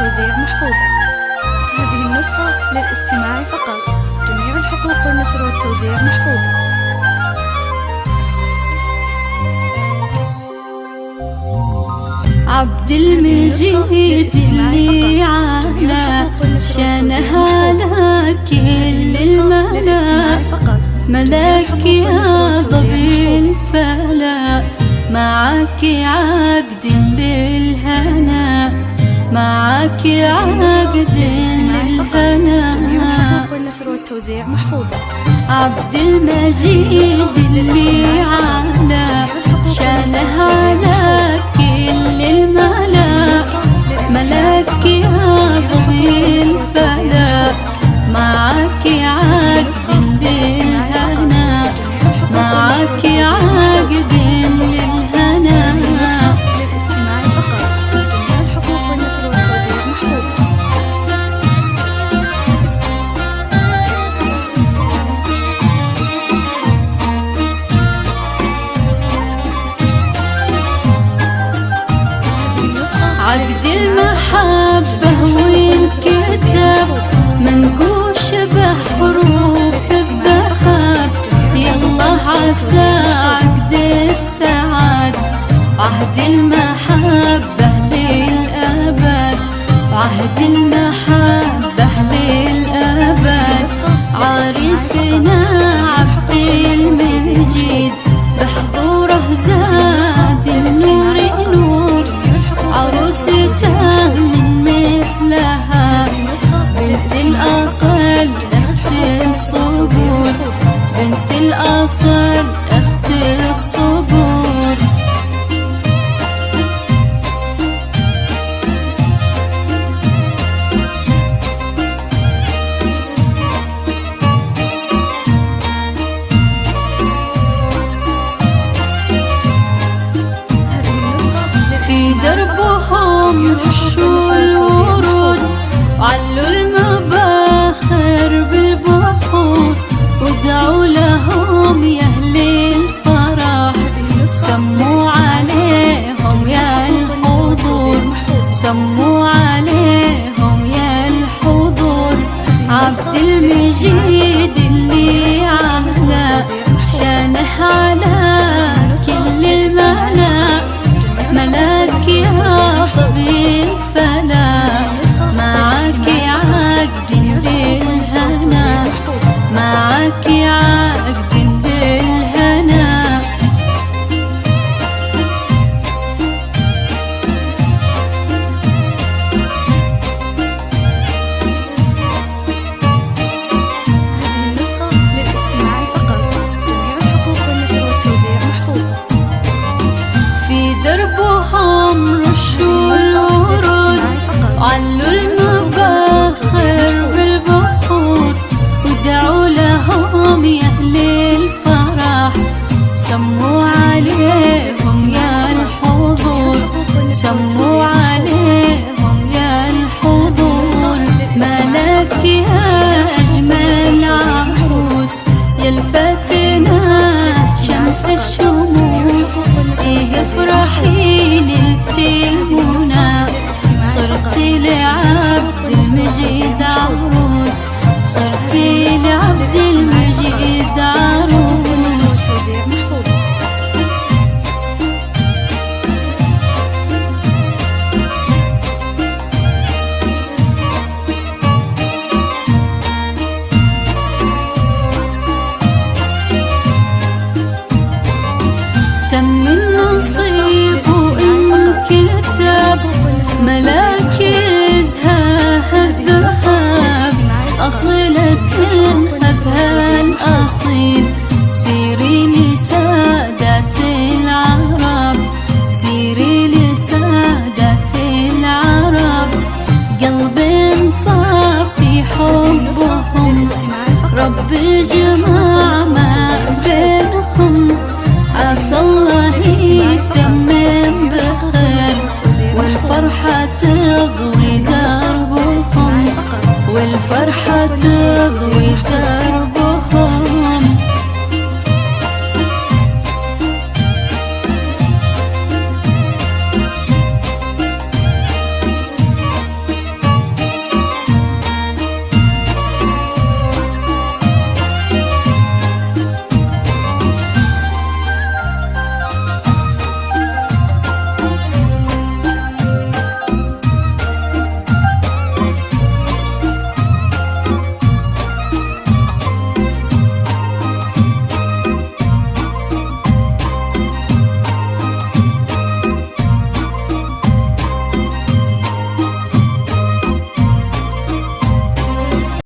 والتوزيع محفوظة. هذه النسخة للاستماع فقط. جميع الحقوق والنشر والتوزيع محفوظة. عبد المجيد اللي على شانه على كل الملا، ملاك يا ضبي الفلا، معك عقد للهنا، معك عقد للهنا. والنشر والتوزيع محفوظة. عبد المجيد اللي على شانه على كل الملا، ملاك يا ضبي الفلا، معك عقد للهنا، معك عقد للهنا. للاستماع فقط. جميع الحقوق والنشر والتوزيع محفوظة. عقد المحبة وانكتب منقوش بحروف الذهب، يلا عسى عقد السعاد، عهد المحبة للأبد، عهد المحبة للأبد. عريسنا عبد المجيد بحضوره زاد النور نور، عروسته من مثلها، بنت الأصل أخت الصقور، بنت الأصل أخت الصقور. في دربهم رشوا الورود، علوا المباخر بالبحور، ودعوا لهم يا أهل الفرح، سموا عليهم يا الحضور، سموا عليهم يا الحضور. عبد المجيد اللي على شانه على كل الملا، ملاك يا ضبي الفلا، معك عقد للهنا، معك عقد للهنا. هذه النسخة للاستماع فقط. جميع الحقوق والنشر والتوزيع محفوظة. في دربهم رشوا الورود، علوا المباخر بالبحور، ودعوا لهم يا أهل الفرح، سموا عليهم يا الحضور، سموا عليهم يا الحضور. ملاك يا أجمل عروس، يا الفتنة شمس الشموس، إيه افرحي نلتي المنى، صرتي لعبد المجيد عروس، صرتي لعبد المجيد عروس. تم النصيب وانكتب، ملاكزها الذهب، أصلة أبها الأصيل، سيري لسادة العرب، سيري لسادة العرب. قلب صافي حبهم، رب جمع ما بينهم، عسى الله يتمم بخير، والفرحة تضوي دربهم، والفرحة تضوي دربهم.